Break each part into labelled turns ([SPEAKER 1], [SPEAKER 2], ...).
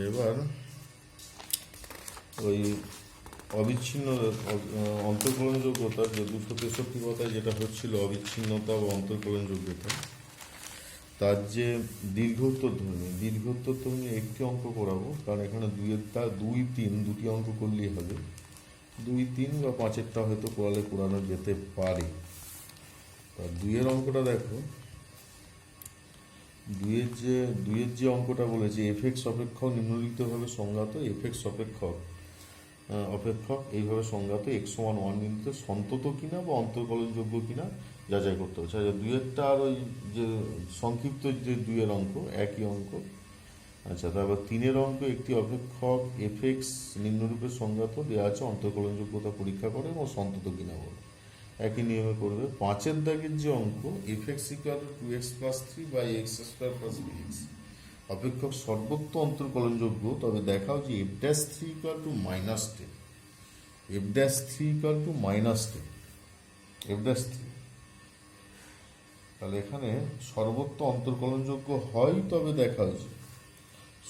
[SPEAKER 1] এবার ওই অবিচ্ছিন্ন অন্তর্কলনযোগ্যতা যে 263 কথায় যেটা হচ্ছিল অবিচ্ছিন্নতা ও অন্তর্কলনযোগ্যতা, তার যে দীর্ঘোত্তর ধ্বনি একটি অঙ্ক করাবো, কারণ এখানে 2, 3 দুটি অঙ্ক করলেই হবে। 2, 3 বা 5এরটা হয়তো করানো যেতে পারে। তা 2-এর অঙ্কটা দেখো। 2-এর যে অঙ্কটা বলেছে, এফএক্স অপেক্ষক নিম্নলিখিতভাবে সংজ্ঞাত অপেক্ষক এইভাবে সংজ্ঞাত x=1 বিন্দুতে সন্তত কিনা বা অন্তর্কলনযোগ্য কিনা যাচাই করতে হচ্ছে। 2-এরটা আর ওই যে সংক্ষিপ্ত যে 2-এর অঙ্ক একই অঙ্ক। আচ্ছা, তারপর 3-এর অঙ্ক, একটি অপেক্ষক এফএক্স নিম্নরূপে সংজ্ঞাত দেওয়া আছে, অন্তর্কলনযোগ্যতা পরীক্ষা করে এবং সন্তত কিনা বলে একই নিয়মে করবে। 5-এর দাগের যে অঙ্ক, f(2x+3 x² + bx) অপেক্ষক সর্বত্র অন্তর্কলনযোগ্য, তবে দেখাও যে f'3 = -10, f'3 = -10, f'3। তাহলে এখানে সর্বত্র অন্তর্কলনযোগ্য হয়, তবে দেখা হয়েছে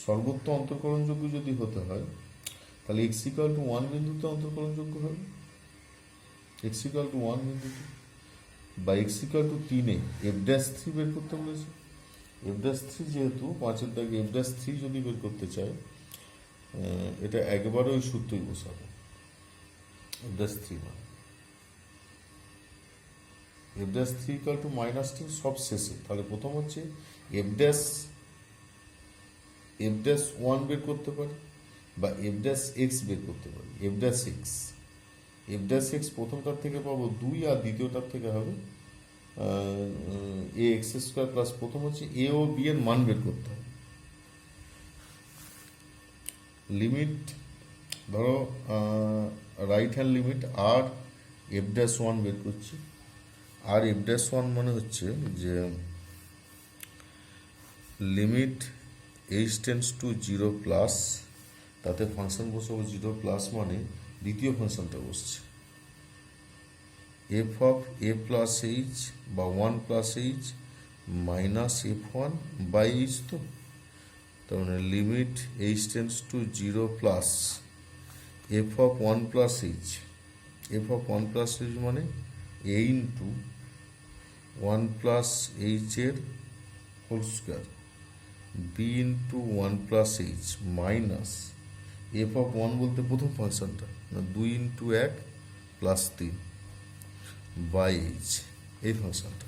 [SPEAKER 1] সর্বত্র অন্তর্কলনযোগ্য যদি হতে হয় তাহলে x=1 বিন্দুতে অন্তর্কলনযোগ্য হবে, x=1 বিন্দুতে, বা x=3-এ f'3 বের করতে বলেছে। f'3 যেহেতু 5-এর দাগে f'3 যদি বের করতে চায়, এটা একবারে ওই সূত্রই বসাবো। f'3 মানে f'3 = -10 সব শেষে। তাহলে প্রথম হচ্ছে f'1 বের করতে পারি, বা f'(x) বের করতে পারি। f'(x) প্রথমটার থেকে পাবো 2, আর দ্বিতীয়টার থেকে হবে ax² প্রথম হচ্ছে a ও b এর মান বের করতে হবে। লিমিট ধরো রাইট হ্যান্ড লিমিট আর f'1 বের করছি। আর f'1 মানে হচ্ছে যে লিমিট h → 0+, তাতে ফাংশন বসাবো 0+, মানে দ্বিতীয় ফাংশনটা বসছে f(a+h) বা 1+h মাইনাস f1/h। তো তার মানে লিমিট h → 0+ f(1+h), মানে a × 1+h এর whole square, b × 1+h minus f(1) বলতে প্রথম ফাংশনটা, 2 × 1 + 3 বাই h, এই ফাংশনটা।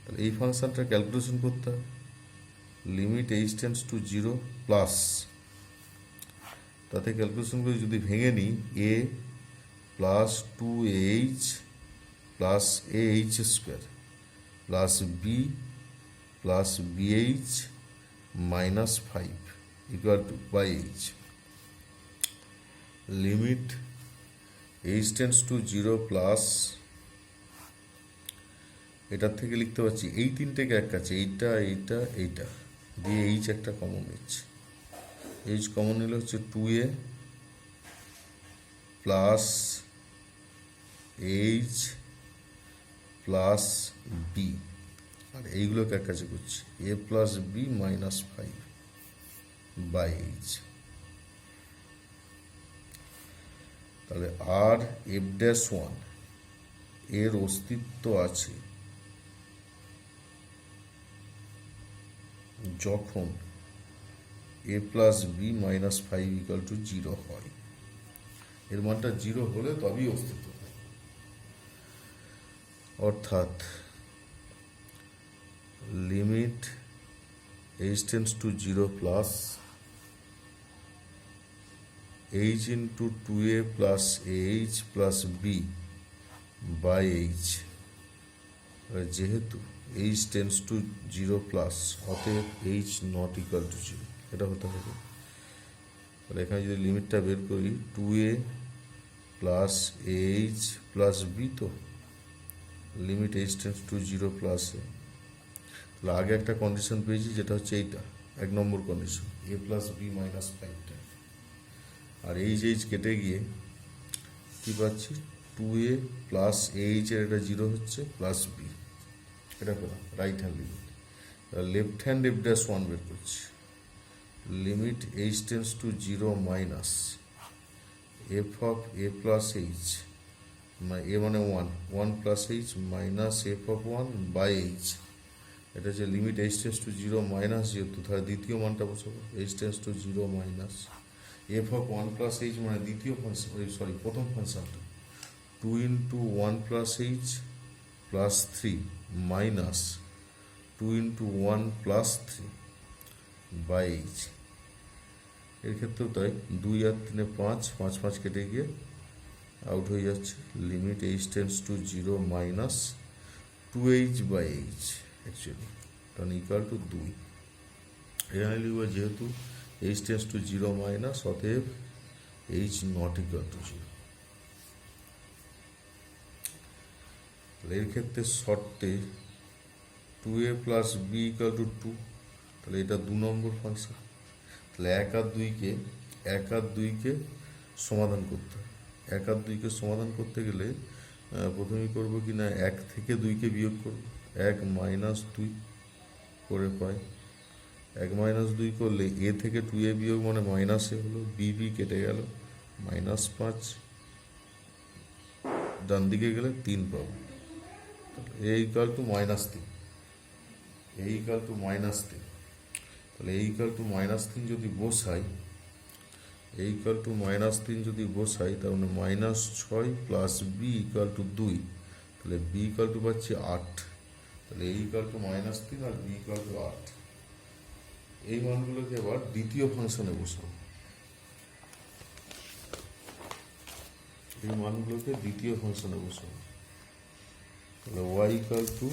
[SPEAKER 1] তাহলে এই ফাংশনটা ক্যালকুলেশন করতে হবে। লিমিট h → 0+, তাতে ক্যালকুলেশন করে যদি ভেঙে নিই, a + 2ah + ah² + b + bh - 5 = by h। Limit h → 0+, এটার থেকে লিখতে পারছি এই তিনটেকে এক কাছে, এইটা দিয়ে h একটা কমন নিচ্ছে। h কমন নিলে হচ্ছে 2a + h + b, আর এইগুলোকে এক কাছে করছি, a + b - 5 বাই h। তাহলে আর f'1 এর অস্তিত্ব আছে যখন a + b - 5 = 0 হয়। এর মানটা 0 হলে তবেই অস্তিত্ব থাকে। অর্থাৎ limit h → 0+, h × 2a + ah + b by h, যেহেতু h → 0+, অতএব h ≠ 0, এটা হতে হবে। তাহলে এখানে যদি লিমিটটা বের করি, 2a + ah + b, তো লিমিট h → 0+, তাহলে আগে একটা কন্ডিশন পেয়েছি, যেটা হচ্ছে এইটা 1 নম্বর কন্ডিশন, a + b - 5টা, আর h কেটে গিয়ে কি পাচ্ছি, 2a + ah এর এটা 0 হচ্ছে, প্লাস b, এটা পেলাম right hand limit. Left hand f'1 বের করছি, limit h tends to zero minus f of a plus h, a মানে one, one plus h minus f of one by h. এটা হচ্ছে limit h tends to zero minus, যেহেতু তাহলে দ্বিতীয় মানটা বসাবো, h tends to zero minus f of one plus h মানে দ্বিতীয় ফাংশন, সরি প্রথম ফাংশনটা, two into one plus h plus three minus two into one plus three by h. এর ক্ষেত্রেও তাই, দুই আর তিনে পাঁচ, পাঁচ পাঁচ কেটে গিয়ে আউট হয়ে যাচ্ছে। Limit h tends to zero minus two h by h actually কারণ ইকুয়াল টু দুই। এখানে লিখব যেহেতু h tends to zero minus, অতএব h not equal to zero. এর ক্ষেত্রে শর্তে two a plus b equal to two, তাহলে এটা দু নম্বর ফাংশন। তাহলে এক আর দুইকে সমাধান করতে হবে। এক আর দুইকে সমাধান করতে গেলে প্রথমেই করবো কি না, এক থেকে দুইকে বিয়োগ করব, এক মাইনাস দুই করে পাই। এক মাইনাস দুই করলে এ থেকে টু এ বিয়োগ মানে মাইনাসে হলো, বি বি কেটে গেল, মাইনাস পাঁচ, ডান দিকে গেলে তিন পাবো। এ ইকুয়াল টু মাইনাস তিন, এ ইকুয়াল টু মাইনাস তিন। তাহলে এই ইকুয়াল টু মাইনাস তিন যদি বসাই, এই ইকুয়াল টু মাইনাস তিন যদি বসাই, তার মানে মাইনাস ছয় প্লাস বি ইকুয়াল টু দুই, তাহলে বি ইকুয়াল টু পাচ্ছি আট। তাহলে এই ইকুয়াল টু মাইনাস তিন আর বি ইকুয়াল টু আট। এই মানগুলোকে এবার দ্বিতীয় ফাংশনে বসাবো, এই মানগুলোকে দ্বিতীয় ফাংশনে বসাবো। তাহলে y equal to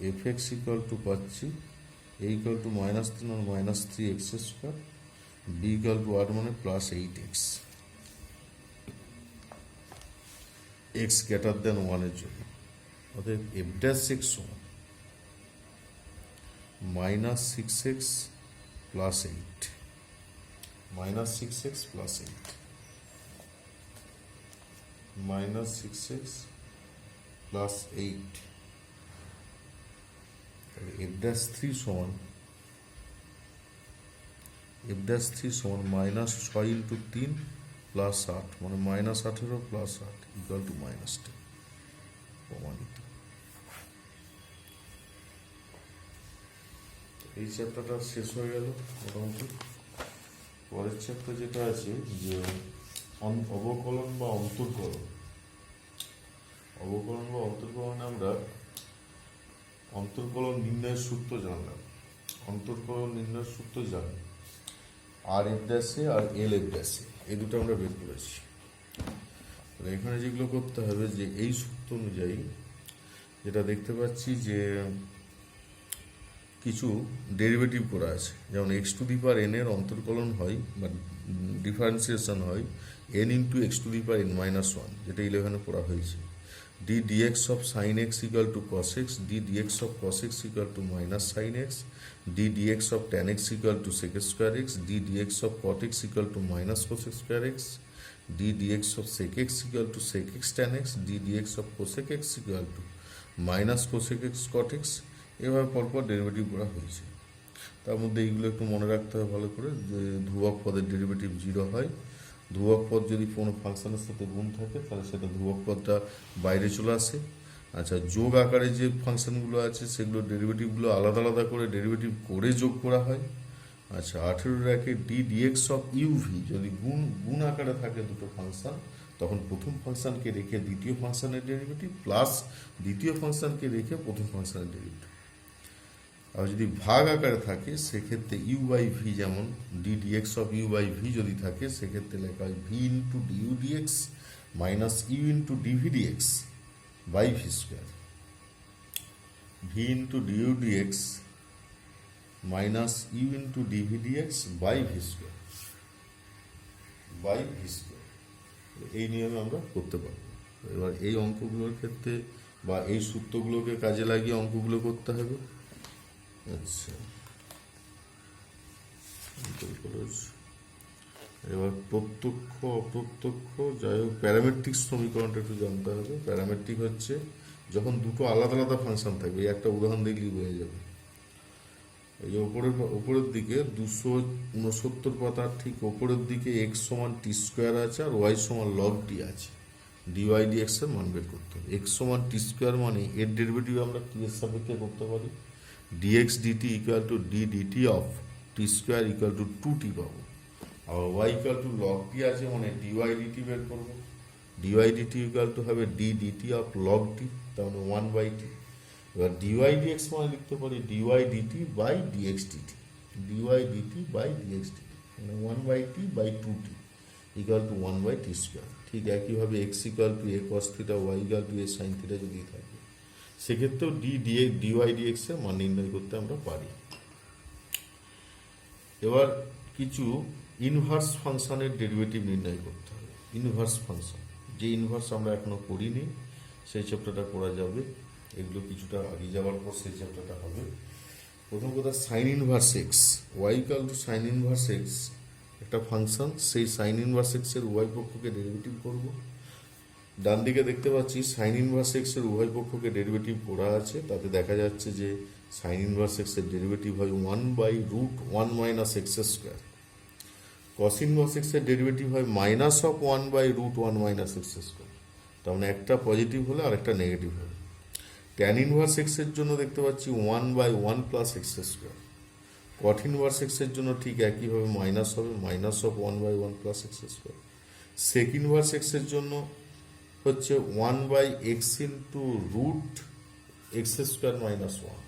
[SPEAKER 1] f x equal to পাচ্ছি এ ইকুয়াল টু মাইনাস তিন আর minus three x square, b equal to আট মানে plus eight x, x greater than ওয়ানের জন্য। অতএব এফ ড্যাশ এক্স সমান minus six x plus eight, minus six x plus eight, minus six x plus eight. F dash three সমান minus ছয় into তিন plus আট মানে মাইনাস আঠেরো প্লাস আট ইকুয়াল টু মাইনাস টেন। প্রমাণিত। এই চ্যাপ্টারটা শেষ হয়ে গেল মোটামুটি। পরের চ্যাপ্টার যেটা আছে যে অবকলন বা অন্তর্কলন। অবকলন বা অন্তর্কলনে আমরা অন্তর্কলন নির্ণয়ের সূত্র জানলাম। অন্তর্কলন নির্ণয়ের সূত্র জানি আর এফ ড্যাশে আর এল এফ ড্যাশে, এই দুটো আমরা বের করেছি। এখানে যেগুলো করতে হবে যে এই সূত্র অনুযায়ী যেটা দেখতে পাচ্ছি যে কিছু ডেরিভেটিভ করা আছে, যেমন x to the power n এর অন্তর্কলন হয় বা ডিফারেন্সিয়েশন হয় n into x to the power n minus one, যেটা 11-এ পড়া হয়েছে। D dx of sine x equal to cos x, d dx of cos x equal to minus sine x, d dx of tan x equal to sec square x, d dx of cot x equal to minus cos square x, d dx of sec x equal to sec x tan x, d dx of cosec x equal to minus cosec x cot x. এভাবে পরপর derivative করা হয়েছে। তার মধ্যে এইগুলো একটু মনে রাখতে হবে ভালো করে, যে ধ্রুবক পদের ডেরিভেটিভ জিরো হয়। ধ্রুবক পদ যদি কোনো ফাংশনের সাথে গুণ থাকে তাহলে সেটা ধ্রুবক পদটা বাইরে চলে আসে। আচ্ছা, যোগ আকারে যে ফাংশনগুলো আছে সেগুলো ডেরিভেটিভগুলো আলাদা আলাদা করে ডেরিভেটিভ করে যোগ করা হয়। আচ্ছা, 18 রাখে ডি ডিএক্স অফ ইউভি যদি গুণ আকারে থাকে দুটো ফাংশন, তখন প্রথম ফাংশনকে রেখে দ্বিতীয় ফাংশনের ডেরিভেটিভ প্লাস দ্বিতীয় ফাংশনকে রেখে প্রথম ফাংশনের ডেরিভেটিভ। আর যদি ভাগ আকারে থাকে সেক্ষেত্রে ইউ বাই ভি, যেমন d dx of u by v যদি থাকে সেক্ষেত্রে লেখা হয় v into du dx minus u into dv dx by v square, v into du dx minus u into dv dx by v square, by v square. এই নিয়মে আমরা করতে পারবো। এবার এই অঙ্কগুলোর ক্ষেত্রে বা এই সূত্রগুলোকে কাজে লাগিয়ে অঙ্কগুলো করতে হবে। আচ্ছা, এবার প্রত্যক্ষ অপ্রত্যক্ষ যাই হোক প্যারামেট্রিক সমীকরণটা একটু জানতে হবে। প্যারামেট্রিক হচ্ছে যখন দুটো আলাদা আলাদা ফাংশন থাকবে, একটা উদাহরণ দেখলেই বোঝা যাবে। এই যে উপরের দিকে 269 পাতার ঠিক উপরের দিকে x সমান টি স্কোয়ার আছে আর y সমান লগ টি আছে। ডিওয়াই ডিএক্স এর মান বের করতে হবে। x সমান টি স্কোয়ার মানে এর ডেরিভেটিভ আমরা টি এর সাপেক্ষে করতে পারি, dx dt equal to d dt of t square equal to 2t পাবো। আর y equal to log t আছে মানে ডিওয়াই ডিটি বের করবো। ডিওয়াই ডিটি ইকুয়াল টু হবে d dt of log t, তার মানে 1/t। এবার ডিওয়াই ডিএক্স মানে লিখতে পারি dy dt by dx dt, dy dt by dx dt মানে 1/t/2t equal to 1/t square. ঠিক একইভাবে x equal to A cos theta, y equal to a sine theta যদি থাকে, সেক্ষেত্রেও ডিওয়াই ডিএক্স এর মান নির্ণয় করতে আমরা পারি। এবার কিছু ইনভার্স ফাংশনের ডেরিভেটিভ নির্ণয় করতে হবে। ইনভার্স ফাংশন, যে ইনভার্স আমরা এখনো করিনি সেই চ্যাপ্টারটা করা যাবে, এগুলো কিছুটা আগে যাওয়ার পর সেই চ্যাপ্টারটা হবে। প্রথম কথা sine inverse x, y equal to sine inverse x একটা ফাংশন, সেই সাইন ইনভার্স এক্স এর উভয় পক্ষকে ডেরিভেটিভ করব। ডান দিকে দেখতে পাচ্ছি সাইন ইনভার্স এক্স এর উভয় পক্ষকে ডেরিভেটিভ করা আছে, তাতে দেখা যাচ্ছে যে সাইন ইনভার্স এক্স এর ডেরিভেটিভ হয় 1/√1 - x²। কস ইনভার্স এক্স এর ডেরিভেটিভ হয় -1/√1 - x²। তার মানে একটা পজিটিভ হলে আর একটা নেগেটিভ হবে। ট্যান ইনভার্স এক্স এর জন্য দেখতে পাচ্ছি 1/1 + x²। কট ইনভার্স এক্স এর জন্য ঠিক একইভাবে মাইনাস হবে, -1/1 + x²। সেক ইনভার্স এক্স এর জন্য হচ্ছে 1/x × x² - 1।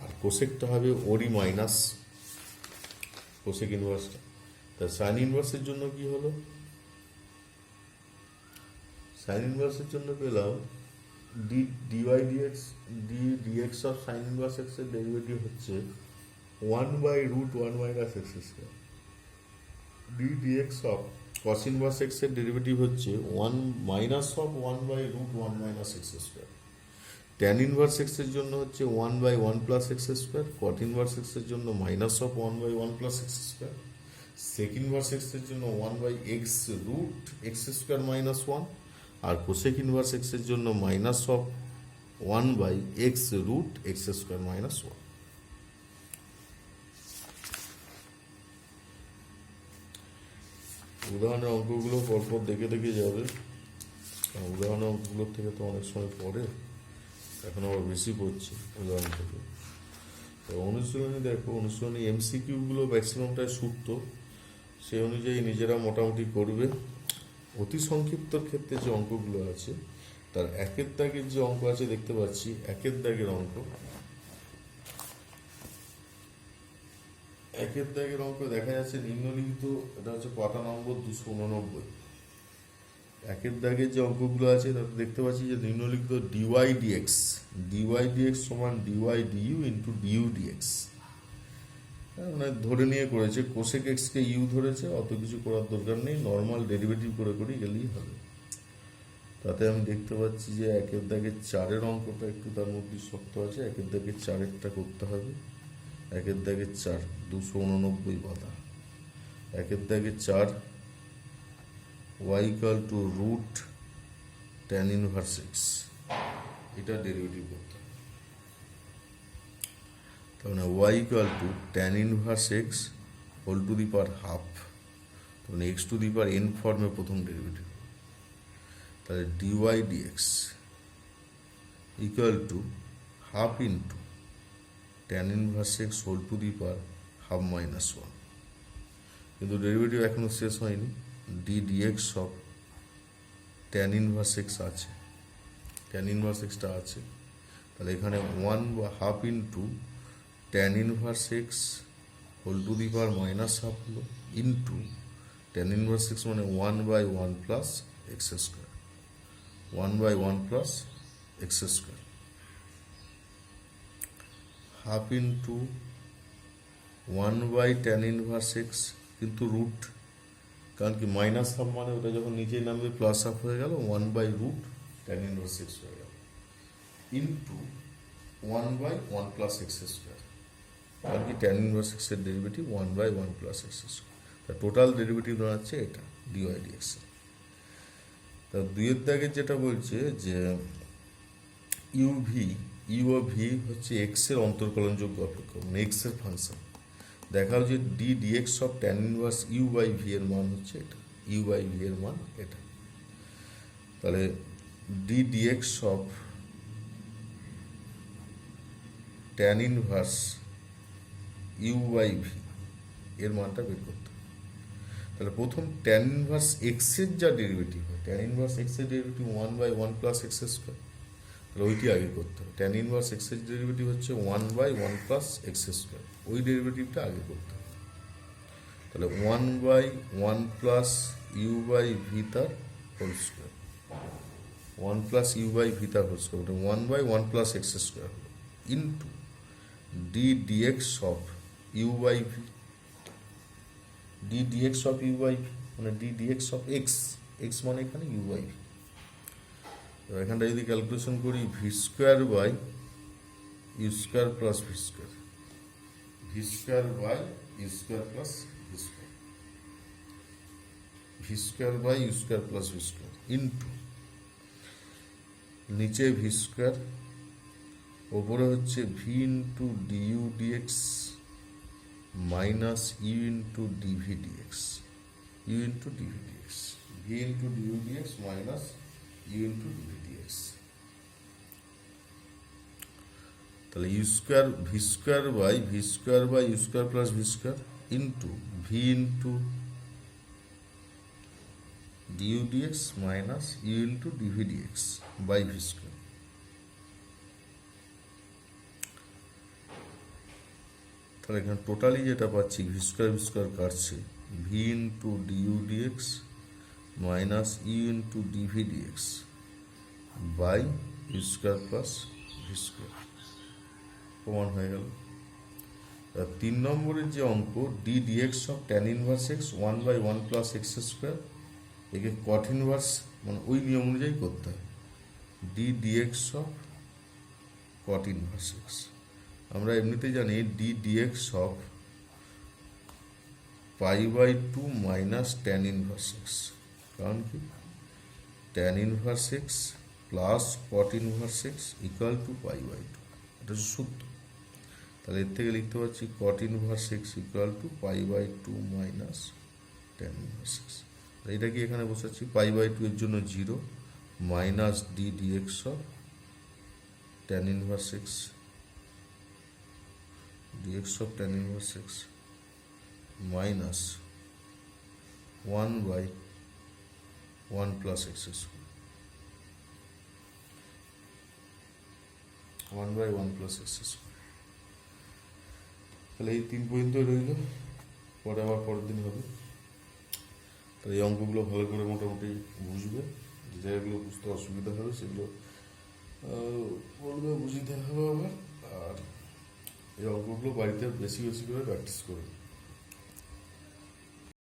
[SPEAKER 1] আর কোসেকটা হবে ওরই মাইনাস, কোসেক ইনভার্সটা। তা সাইন ইনভার্সের জন্য কি হলো? সাইন ইনভার্সের জন্য পেলাম dy dx of sine inverse x এর ডেরিভেটিভ হচ্ছে 1/√1 - x²। Dx of cos inverse x এর ডেরিভেটিভ হচ্ছে -1/√1 - x²। ট্যান ইনভার্স এক্স এর জন্য হচ্ছে 1/1 + x²। কট ইনভার্স এক্স এর জন্য -1/1 + x²। সেক ইনভার্স এক্স এর জন্য 1/x√x² - 1। আর কোসেক ইনভার্স এক্স এর জন্য -1/x√x² - 1। উদাহরণের অঙ্কগুলো পরপর দেখে দেখে যাবে, উদাহরণের অঙ্কগুলোর থেকে তো অনেক সময় পড়ে, এখন আবার বেশি পড়ছে উদাহরণ থেকে। তো অনুশীলনী দেখো, অনুশীলনী এমসিকিউগুলো ম্যাক্সিমামটাই সূত্র, সেই অনুযায়ী নিজেরা মোটামুটি করবে। অতি সংক্ষিপ্তর ক্ষেত্রে যে অঙ্কগুলো আছে, তার একের দাগের যে অঙ্ক আছে দেখতে পাচ্ছি, একের দাগের অঙ্ক, একের দাগের অঙ্ক দেখা যাচ্ছে নিম্নলিখিত, এটা হচ্ছে পাতা নম্বর 289। একের দাগের যে অঙ্কগুলো আছে তাতে দেখতে পাচ্ছি যে নিম্নলিখিত ডিওয়াই ডিএক্স সমান dy du into du dx, মানে ধরে নিয়ে করেছে। কোসেক এক্সকে ইউ ধরেছে, অত কিছু করার দরকার নেই, নর্মাল ডেরিভেটিভ করে গেলেই হবে। তাতে আমি দেখতে পাচ্ছি যে একের দাগের 4-এর অঙ্কটা একটু তার মধ্যে শক্ত আছে, একের দাগের 4-এরটা করতে হবে। একের দাগের 4 289 পাতা। একের দাগের 4 y equal to √tan inverse x, এটা ডেরিভেটিভ করতে হবে। তার মানে y equal to tan inverse x whole to the power half, মানে x to the power n ফর্মে প্রথম ডেরিভেটিভ। তাহলে dy dx equal to half into tan inverse x whole to the power half -1। কিন্তু derivative এখনো শেষ হয়নি, dx of tan inverse x আছে, tan inverse এক্সটা আছে। তাহলে এখানে 1 বা half into tan inverse x whole to the power -1/2 হলো, ইন্টু tan ইনভার্স এক্স মানে 1/1 + x², 1/1 + x², half into 1/tan inverse x, কিন্তু রুট, কারণ কি -1/2 মানে ওটা যখন নিচে নামবে +1/2 হয়ে গেল, 1/√tan ইনভার্স এক্স হয়ে গেল, ইন্টু 1/1 + x², কারণ কি tan ইনভার্স এক্স এর ডেরিভেটিভ 1/1 + x²। তা টোটাল ডেরিভেটিভ দাঁড়াচ্ছে এটা ডিওয়াই ডিএক্স। তা 2-এর দাগের যেটা বলছে যে ইউভি ইউ অফ ভি হচ্ছে এক্সের অন্তর্কলনযোগ্য অপেক্ষক মানে এক্সের ফাংশন। দেখাও যে d dx of tan inverse u by v এর মান হচ্ছে এটা, ইউ বাই ভি এর মান এটা। তাহলে d dx of tan inverse u by v এর মানটা বের করতে হবে। তাহলে প্রথম ট্যান ইনভার্স এক্সের যা ডেরিভেটিভ হয়, ট্যান ইনভার্স এক্সের ডেরিভেটিভ 1/1 প্লাস এক্স স্কোয়ার, তাহলে ওইটি আগে করতে হবে। ট্যান ইনভার্স এক্সের ডেরিভেটিভ হচ্ছে 1/1 প্লাস এক্স স্কোয়ার, ওই ডেরিভেটিভটা আগে করতে হবে। তাহলে 1/1 প্লাস ইউ বাই ভি তার whole square, 1 plus u by v তার whole square, 1/1 plus x square হলো into d dx of u by v, d dx of u by v মানে d dx of x, x মানে এখানে u by v. এখানটা যদি calculation করি v square by u square plus v square, v square by u square plus v square, v square by u square plus v square into নিচে v square, ওপরে হচ্ছে v into du dx minus u into dv dx, u into dv dx, v into du dx minus u into dv dx. তাহলে u square v square by u square plus v square into v into du dx minus u into dv dx by v square. তাহলে এখানে totally যেটা পাচ্ছি v square কাটছে, v into du dx minus u into dv dx by u square plus v square প্রমাণ হয়ে গেল। 3 নম্বরের যে অঙ্ক d dx of tan inverse x 1/1 plus x square, একে কট ইনভার্স মানে ওই নিয়ম অনুযায়ী করতে হয়, d dx of cot inverse x. আমরা এমনিতে জানি d dx of π/2 minus tan inverse x, কারণ কি tan inverse x plus cot inverse x equal to π/2, এটা হচ্ছে সূত্র। তাহলে এর থেকে লিখতে পারছি cot inverse x equal to π/2 minus tan inverse x. এটা কি এখানে বসাচ্ছি π/2 এর জন্য 0 minus d dx of tan inverse x, dx of tan inverse x minus 1/1 plus x square, 1/1 plus x square। তাহলে এই 3 পর্যন্ত রইল, পরে আবার পরের দিন হবে। তাহলে এই অঙ্কগুলো ভালো করে মোটামুটি বুঝবে, যে জায়গাগুলো বুঝতে অসুবিধা হবে সেগুলো বলবে, বুঝিতে হবে আবার। আর এই অঙ্কগুলো বাড়িতে বেশি বেশি করে প্র্যাকটিস করবে।